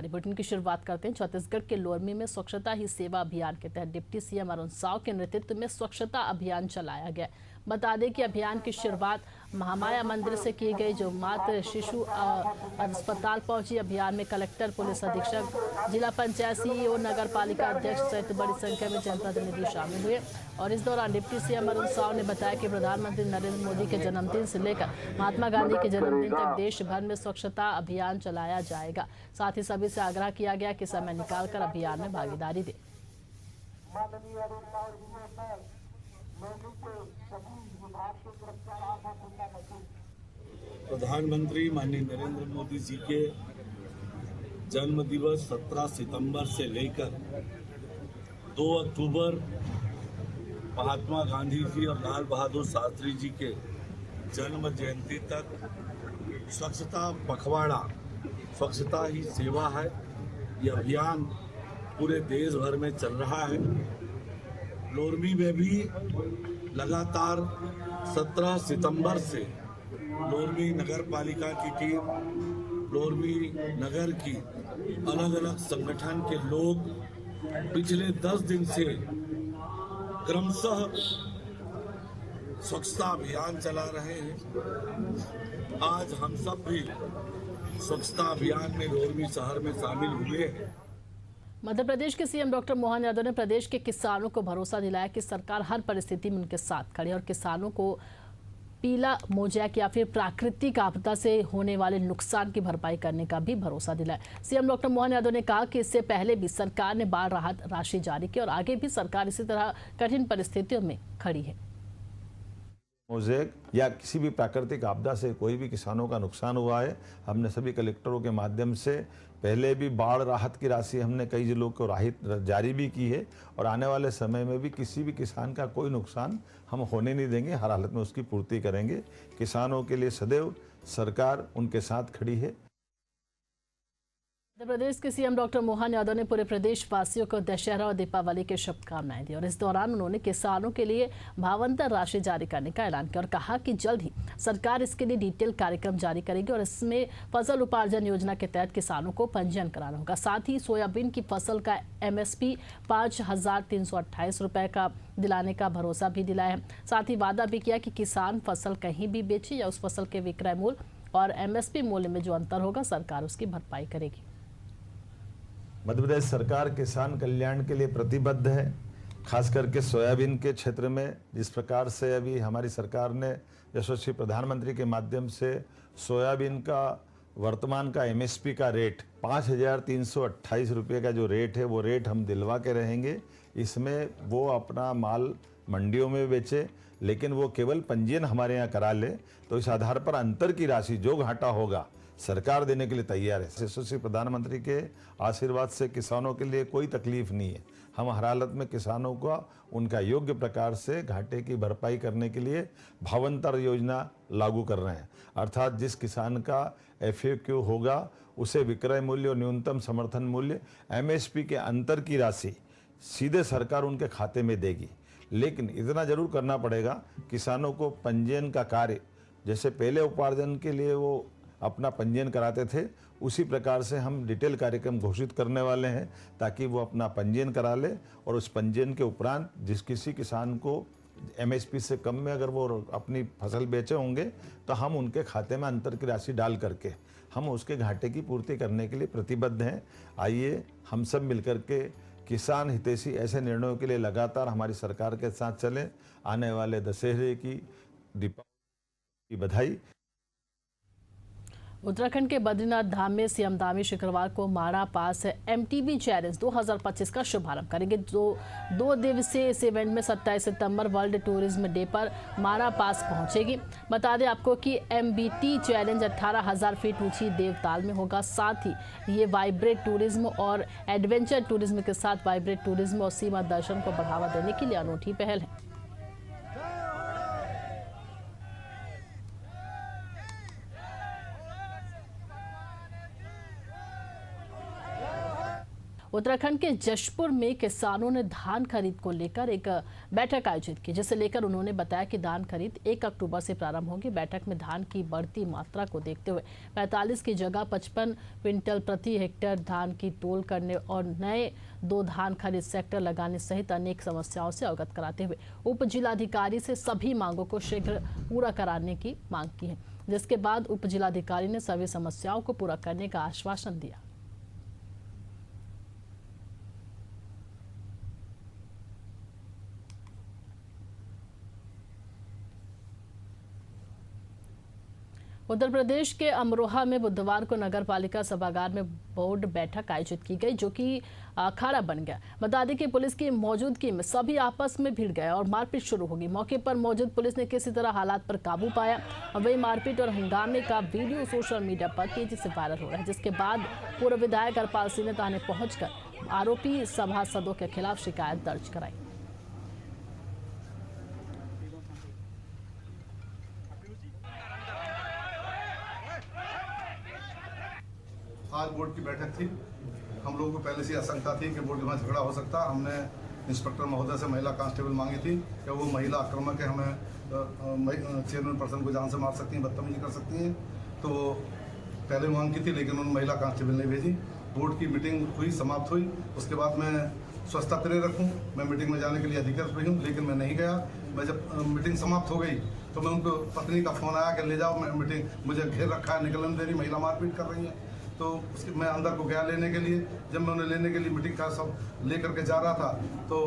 जानकारी। बुलेटिन की शुरुआत करते हैं छत्तीसगढ़ के लोरमी में स्वच्छता ही सेवा अभियान के तहत डिप्टी सीएम अरुण साव के नेतृत्व में स्वच्छता अभियान चलाया गया। बता दें कि अभियान की शुरुआत महामाया मंदिर से की गई, जो मातृ शिशु अस्पताल पहुंची। अभियान में कलेक्टर, पुलिस अधीक्षक, जिला पंचायत सीईओ, नगर पालिका अध्यक्ष सहित बड़ी संख्या में जनप्रतिनिधि शामिल हुए। और इस दौरान डिप्टी सीएम अरुण साव ने बताया कि प्रधानमंत्री नरेंद्र मोदी के जन्मदिन से लेकर महात्मा गांधी के जन्मदिन तक देश भर में स्वच्छता अभियान चलाया जाएगा। साथ ही सभी से आग्रह किया गया कि समय निकालकर अभियान में भागीदारी दें। प्रधानमंत्री माननीय नरेंद्र मोदी जी के जन्म दिवस 17 सितंबर से लेकर 2 अक्टूबर महात्मा गांधी जी और लाल बहादुर शास्त्री जी के जन्म जयंती तक स्वच्छता पखवाड़ा, स्वच्छता ही सेवा है, ये अभियान पूरे देश भर में चल रहा है। लोरमी में भी लगातार 17 सितंबर से लोरमी नगर पालिका की टीम, लोरमी नगर की अलग अलग संगठन के लोग पिछले 10 दिन से क्रमशः स्वच्छता अभियान चला रहे हैं। आज हम सब भी स्वच्छता अभियान में लोरमी शहर में शामिल हुए हैं। मध्य प्रदेश के सीएम डॉक्टर मोहन यादव ने प्रदेश के किसानों को भरोसा दिलाया कि सरकार हर परिस्थिति में उनके साथ खड़ी है और किसानों को पीला मोज़ेक या फिर प्राकृतिक आपदा से होने वाले नुकसान की भरपाई करने का भी भरोसा दिलाया। सीएम डॉक्टर मोहन यादव ने कहा कि इससे पहले भी सरकार ने बाढ़ राहत राशि जारी की और आगे भी सरकार इसी तरह कठिन परिस्थितियों में खड़ी है। मोज़ेक या किसी भी प्राकृतिक आपदा से कोई भी किसानों का नुकसान हुआ है, हमने सभी कलेक्टरों के माध्यम से पहले भी बाढ़ राहत की राशि हमने कई जिलों को राहत जारी भी की है और आने वाले समय में भी किसी भी किसान का कोई नुकसान हम होने नहीं देंगे, हर हालत में उसकी पूर्ति करेंगे। किसानों के लिए सदैव सरकार उनके साथ खड़ी है। मध्य प्रदेश के सीएम डॉक्टर मोहन यादव ने पूरे प्रदेश वासियों को दशहरा और दीपावली की शुभकामनाएं दी और इस दौरान उन्होंने किसानों के लिए भावांतर राशि जारी करने का ऐलान किया और कहा कि जल्द ही सरकार इसके लिए डिटेल कार्यक्रम जारी करेगी और इसमें फसल उपार्जन योजना के तहत किसानों को पंजीयन कराना होगा। साथ ही सोयाबीन की फसल का MSP 5,328 रुपए का दिलाने का भरोसा भी दिलाया है। साथ ही वादा भी किया कि किसान फसल कहीं भी बेचे या उस फसल के विक्रय मूल्य और MSP मूल्य में जो अंतर होगा सरकार उसकी भरपाई करेगी। मध्य प्रदेश सरकार किसान कल्याण के लिए प्रतिबद्ध है। खास करके सोयाबीन के क्षेत्र में जिस प्रकार से अभी हमारी सरकार ने यशस्वी प्रधानमंत्री के माध्यम से सोयाबीन का वर्तमान का MSP का रेट 5,328 रुपये का जो रेट है वो रेट हम दिलवा के रहेंगे। इसमें वो अपना माल मंडियों में बेचे, लेकिन वो केवल पंजीयन हमारे यहाँ करा ले, तो इस आधार पर अंतर की राशि जो घाटा होगा सरकार देने के लिए तैयार है। यशस्वी प्रधानमंत्री के आशीर्वाद से किसानों के लिए कोई तकलीफ नहीं है। हम हर हालत में किसानों को उनका योग्य प्रकार से घाटे की भरपाई करने के लिए भावांतर योजना लागू कर रहे हैं। अर्थात जिस किसान का FAQ होगा उसे विक्रय मूल्य और न्यूनतम समर्थन मूल्य MSP के अंतर की राशि सीधे सरकार उनके खाते में देगी। लेकिन इतना जरूर करना पड़ेगा, किसानों को पंजीयन का कार्य जैसे पहले उपार्जन के लिए वो अपना पंजीयन कराते थे, उसी प्रकार से हम डिटेल कार्यक्रम घोषित करने वाले हैं ताकि वो अपना पंजीयन करा ले और उस पंजीयन के उपरांत जिस किसी किसान को MSP से कम में अगर वो अपनी फसल बेचे होंगे तो हम उनके खाते में अंतर की राशि डाल करके हम उसके घाटे की पूर्ति करने के लिए प्रतिबद्ध हैं। आइए हम सब मिलकर के किसान हितैषी ऐसे निर्णयों के लिए लगातार हमारी सरकार के साथ चलें। आने वाले दशहरे की, दीपावली की बधाई। उत्तराखंड के बद्रीनाथ धाम में सीएम धामी शुक्रवार को माणा पास MTB चैलेंज 2025 का शुभारंभ करेंगे। जो 2 दिवसीय इस इवेंट में 27 सितंबर वर्ल्ड टूरिज्म डे पर माणा पास पहुंचेगी। बता दें आपको कि MBT चैलेंज 18,000 फीट ऊंची देवताल में होगा। साथ ही ये वाइब्रेट टूरिज्म और एडवेंचर टूरिज्म के साथ वाइब्रेट टूरिज्म और सीमा दर्शन को बढ़ावा देने के लिए अनूठी पहल है। उत्तराखंड के जशपुर में किसानों ने धान खरीद को लेकर एक बैठक आयोजित की, जिसे लेकर उन्होंने बताया कि धान खरीद 1 अक्टूबर से प्रारंभ होगी। बैठक में धान की बढ़ती मात्रा को देखते हुए 45 की जगह 55 क्विंटल प्रति हेक्टेयर धान की तोल करने और नए 2 धान खरीद सेक्टर लगाने सहित अनेक समस्याओं से अवगत कराते हुए उप जिलाधिकारी से सभी मांगों को शीघ्र पूरा कराने की मांग की है, जिसके बाद उप जिलाधिकारी ने सभी समस्याओं को पूरा करने का आश्वासन दिया। उत्तर प्रदेश के अमरोहा में बुधवार को नगर पालिका सभागार में बोर्ड बैठक आयोजित की गई, जो कि अखाड़ा बन गया। बता दें कि पुलिस की मौजूदगी में सभी आपस में भिड़ गए और मारपीट शुरू होगी। मौके पर मौजूद पुलिस ने किसी तरह हालात पर काबू पाया और वही मारपीट और हंगामे का वीडियो सोशल मीडिया पर तेजी से वायरल हो रहा है, जिसके बाद पूर्व विधायक हरपाल सिंह ने थाने पहुंचकर आरोपी सभासदों के खिलाफ शिकायत दर्ज कराई। आज बोर्ड की बैठक थी। हम लोगों को पहले से आशंका थी कि बोर्ड में झगड़ा हो सकता। हमने इंस्पेक्टर महोदय से महिला कांस्टेबल मांगी थी कि वो महिला आक्रामक है, हमें चेयरमैन पर्सन को जान से मार सकती हैं, बदतमीजी कर सकती हैं। तो पहले मांग की थी, लेकिन उन्होंने महिला कांस्टेबल नहीं भेजी। बोर्ड की मीटिंग हुई, समाप्त हुई। उसके बाद मैं स्वच्छता प्रेरक रखूँ, मैं मीटिंग में जाने के लिए अधिकृत भी हूँ, लेकिन मैं नहीं गया। मैं जब मीटिंग समाप्त हो गई तो मैं उनको पत्नी का फ़ोन आया कि ले जाओ, मैं मीटिंग मुझे घेर रखा है, निकलने दे रही, महिला मारपीट कर रही है। तो उसके मैं अंदर को गया लेने के लिए। जब मैं उन्हें लेने के लिए मीटिंग का सब लेकर के जा रहा था तो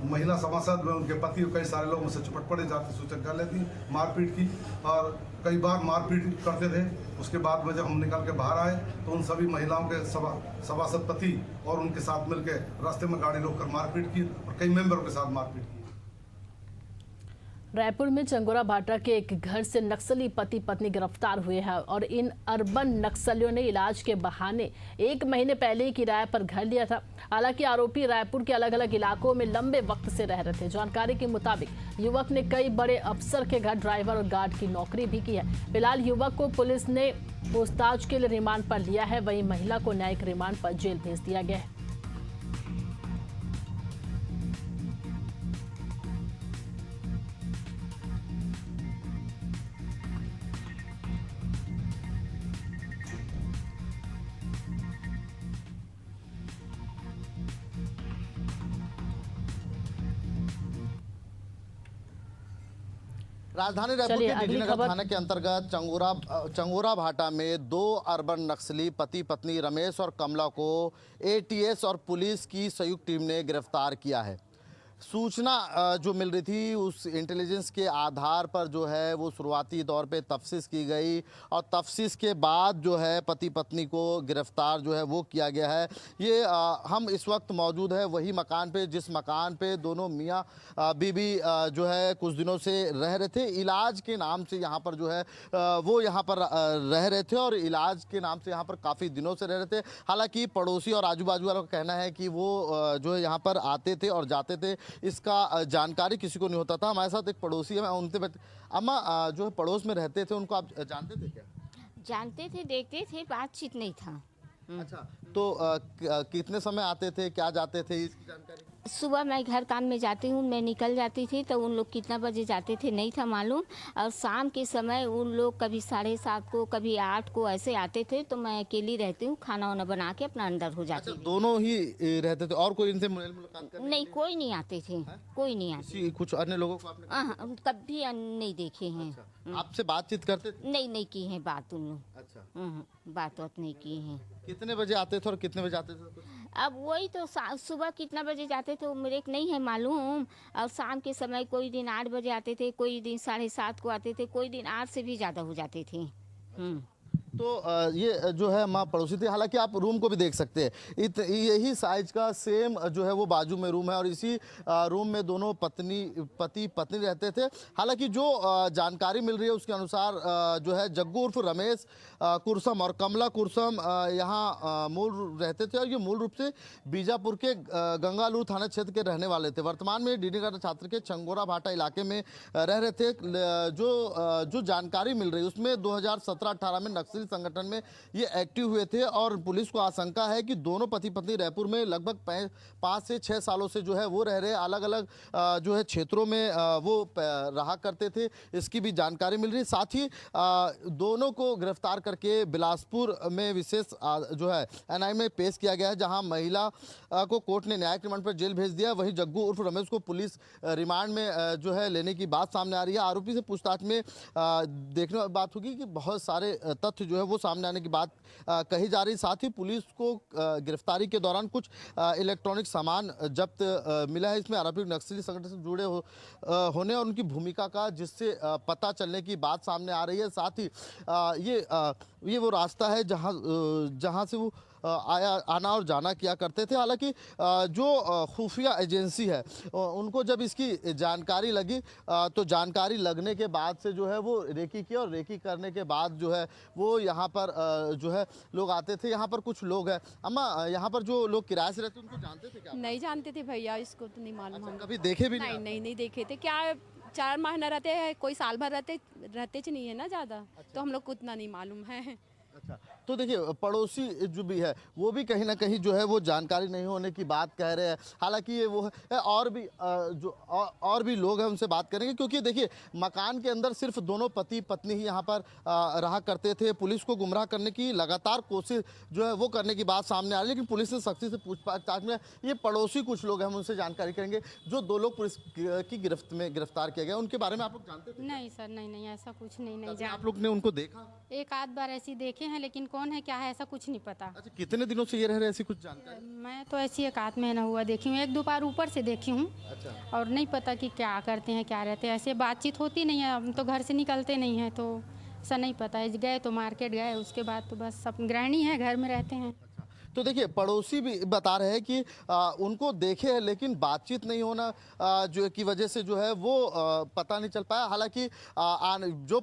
महिला सभासद में उनके पति और कई सारे लोग मुझसे चिपट पड़े, जाति सूचक कर लेती, मारपीट की और कई बार मारपीट करते थे। उसके बाद में जब हम निकल के बाहर आए तो उन सभी महिलाओं के सभासद पति और उनके साथ मिलकर रास्ते में गाड़ी रोककर मारपीट की और कई मेंबरों के साथ मारपीट की। रायपुर में चंगोरा भाटा के एक घर से नक्सली पति पत्नी गिरफ्तार हुए हैं और इन अर्बन नक्सलियों ने इलाज के बहाने 1 महीने पहले ही किराए पर घर लिया था। हालांकि आरोपी रायपुर के अलग अलग इलाकों में लंबे वक्त से रह रहे थे। जानकारी के मुताबिक युवक ने कई बड़े अफसर के घर ड्राइवर और गार्ड की नौकरी भी की है। फिलहाल युवक को पुलिस ने पूछताछ के लिए रिमांड पर लिया है, वहीं महिला को न्यायिक रिमांड पर जेल भेज दिया गया है। राजधानी रायपुर के डीडीनगर थाना के अंतर्गत चंगोरा भाटा में 2 अर्बन नक्सली पति पत्नी रमेश और कमला को एटीएस और पुलिस की संयुक्त टीम ने गिरफ्तार किया है। सूचना जो मिल रही थी उस इंटेलिजेंस के आधार पर जो है वो शुरुआती तौर पे तफ्तीश की गई और तफ्तीश के बाद जो है पति पत्नी को गिरफ्तार जो है वो किया गया है। ये हम इस वक्त मौजूद है वही मकान पे जिस मकान पे दोनों मियाँ बीबी जो है कुछ दिनों से रह रहे थे। इलाज के नाम से यहाँ पर जो है वो यहाँ पर रह रहे थे और इलाज के नाम से यहाँ पर काफ़ी दिनों से रह रहे थे। हालांकि पड़ोसी और आजू बाजू वालों का कहना है कि वो जो है यहाँ पर आते थे और जाते थे, इसका जानकारी किसी को नहीं होता था। हमारे साथ एक पड़ोसी है, मैं उनसे अम्मा जो है पड़ोस में रहते थे, उनको आप जानते थे क्या? जानते थे, देखते थे, बातचीत नहीं था। अच्छा, तो कितने समय आते थे, क्या जाते थे, इसकी जानकारी? सुबह मैं घर काम में जाती हूँ, मैं निकल जाती थी तो उन लोग कितना बजे जाते थे नहीं था मालूम। और शाम के समय उन लोग कभी 7:30 को कभी 8 को ऐसे आते थे, तो मैं अकेली रहती हूँ, खाना वाना बना के अपना अंदर हो जाती। अच्छा, दोनों ही रहते थे और कोई इनसे मुलाकात करने? नहीं, कोई नहीं आते थे, कोई नहीं आते। कुछ अन्य लोगों को आपने कभी नहीं देखे हैं। आपसे बातचीत करते थे? नहीं की है बात उन लोग। अच्छा, बात नहीं की है। कितने बजे आते थे और कितने बजे आते थे? अब वही तो सुबह कितना बजे जाते थे वो मेरे को नहीं है मालूम। और शाम के समय कोई दिन 8 बजे आते थे, कोई दिन 7:30 को आते थे, कोई दिन 8 से भी ज़्यादा हो जाते थे। तो ये जो है माँ पड़ोसी थी। हालांकि आप रूम को भी देख सकते हैं, यही साइज का सेम जो है वो बाजू में रूम है और इसी रूम में दोनों पति पत्नी रहते थे। हालांकि जो जानकारी मिल रही है उसके अनुसार जो है जग्गू उर्फ रमेश कुरसम और कमला कुरसम यहाँ मूल रहते थे और ये मूल रूप से बीजापुर के गंगालूर थाना क्षेत्र के रहने वाले थे। वर्तमान में डीडीनगर छात्र के चंगोरा भाटा इलाके में रह रहे थे। जो जानकारी मिल रही है उसमें 2017-18 में नक्सली नक्सली संगठन में ये एक्टिव हुए थे और पुलिस को आशंका है कि दोनों पति पत्नी रायपुर में लगभग 5 से 6 सालों से जो है वो रह रहे, अलग अलग जो है क्षेत्रों में वो रहा करते थे, इसकी भी जानकारी मिल रही है। साथ ही दोनों को गिरफ्तार करके बिलासपुर में विशेष जो है एनआईए में पेश किया गया है, जहां महिला को कोर्ट ने न्यायिक रिमांड पर जेल भेज दिया। वहीं जग्गू उर्फ रमेश को पुलिस रिमांड में जो है लेने की बात सामने आ रही है। आरोपी से पूछताछ में देखने वाली बात होगी कि बहुत सारे तथ्य जो है वो सामने आने की बात कही जा रही। साथ ही पुलिस को गिरफ्तारी के दौरान कुछ इलेक्ट्रॉनिक सामान जब्त मिला है। इसमें आरोपी नक्सली संगठन से जुड़े होने और उनकी भूमिका का जिससे पता चलने की बात सामने आ रही है। साथ ही ये वो रास्ता है जहां से वो आना और जाना किया करते थे। हालांकि जो खुफिया एजेंसी है उनको जब इसकी जानकारी लगी तो जानकारी लगने के बाद से जो है वो रेकी किया और रेकी करने के बाद जो है वो यहाँ पर जो है लोग आते थे। यहाँ पर कुछ लोग हैं। अम्मा, यहाँ पर जो लोग किराए से रहते उनको जानते थे क्या? नहीं जानते थे भैया, इसको तो नहीं मालूम। हम कभी देखे भी नहीं देखे थे। क्या 4 माह न रहते हैं, कोई साल भर रहते नहीं है ना ज़्यादा। तो हम लोग को उतना नहीं मालूम है। अच्छा, तो देखिए पड़ोसी जो भी है वो भी कहीं ना कहीं जो है वो जानकारी नहीं होने की बात कह रहे हैं। हालांकि ये वो है और भी लोग हैं, उनसे बात करेंगे, क्योंकि देखिए मकान के अंदर सिर्फ दोनों पति पत्नी ही यहाँ पर रहा करते थे। पुलिस को गुमराह करने की लगातार कोशिश जो है वो करने की बात सामने आ रही है, लेकिन पुलिस ने सख्ती से पूछताछ में ये पड़ोसी कुछ लोग हैं, हम उनसे जानकारी करेंगे। जो 2 लोग पुलिस की गिरफ्त में गिरफ्तार किया गया, उनके बारे में आप लोग जानते थे? नहीं सर, नहीं ऐसा कुछ नहीं आप लोग ने उनको देखा? एक आध बार ऐसी देखे हैं, लेकिन कौन है क्या है ऐसा कुछ नहीं पता। अच्छा, कितने दिनों से ये रह रहे, ऐसी कुछ जानकारी? मैं तो ऐसी एक आध महीना हुआ देखी हूँ, 1-2 बार ऊपर से देखी हूँ। अच्छा। और नहीं पता कि क्या करते हैं क्या रहते हैं, ऐसे बातचीत होती नहीं है। हम तो घर से निकलते नहीं हैं, तो ऐसा नहीं पता है। गए तो मार्केट गए, उसके बाद तो बस सब गृहिणी है, घर में रहते हैं। तो देखिए पड़ोसी भी बता रहे हैं कि उनको देखे हैं, लेकिन बातचीत नहीं होना जो की वजह से जो है वो पता नहीं चल पाया। हालांकि जो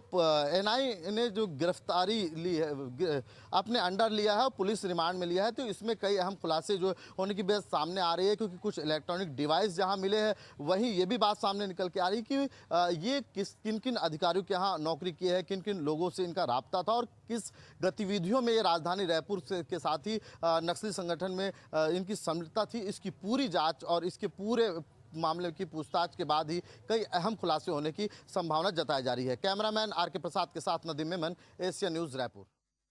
एनआईए ने जो गिरफ्तारी ली है, अपने अंडर लिया है, पुलिस रिमांड में लिया है, तो इसमें कई अहम खुलासे जो होने की बात सामने आ रही है। क्योंकि कुछ इलेक्ट्रॉनिक डिवाइस जहां मिले हैं, वहीं ये भी बात सामने निकल के आ रही है कि ये किन किन अधिकारियों के यहाँ नौकरी की है, किन किन लोगों से इनका राब्ता था और किस गतिविधियों में ये राजधानी रायपुर के साथ ही नक्सली संगठन में इनकी संलिप्तता थी। इसकी पूरी जांच और इसके पूरे मामले की पूछताछ के बाद ही कई अहम खुलासे होने की संभावना जताई जा रही है। कैमरामैन आर के प्रसाद के साथ नदीम मेमन, एशिया न्यूज़ रायपुर।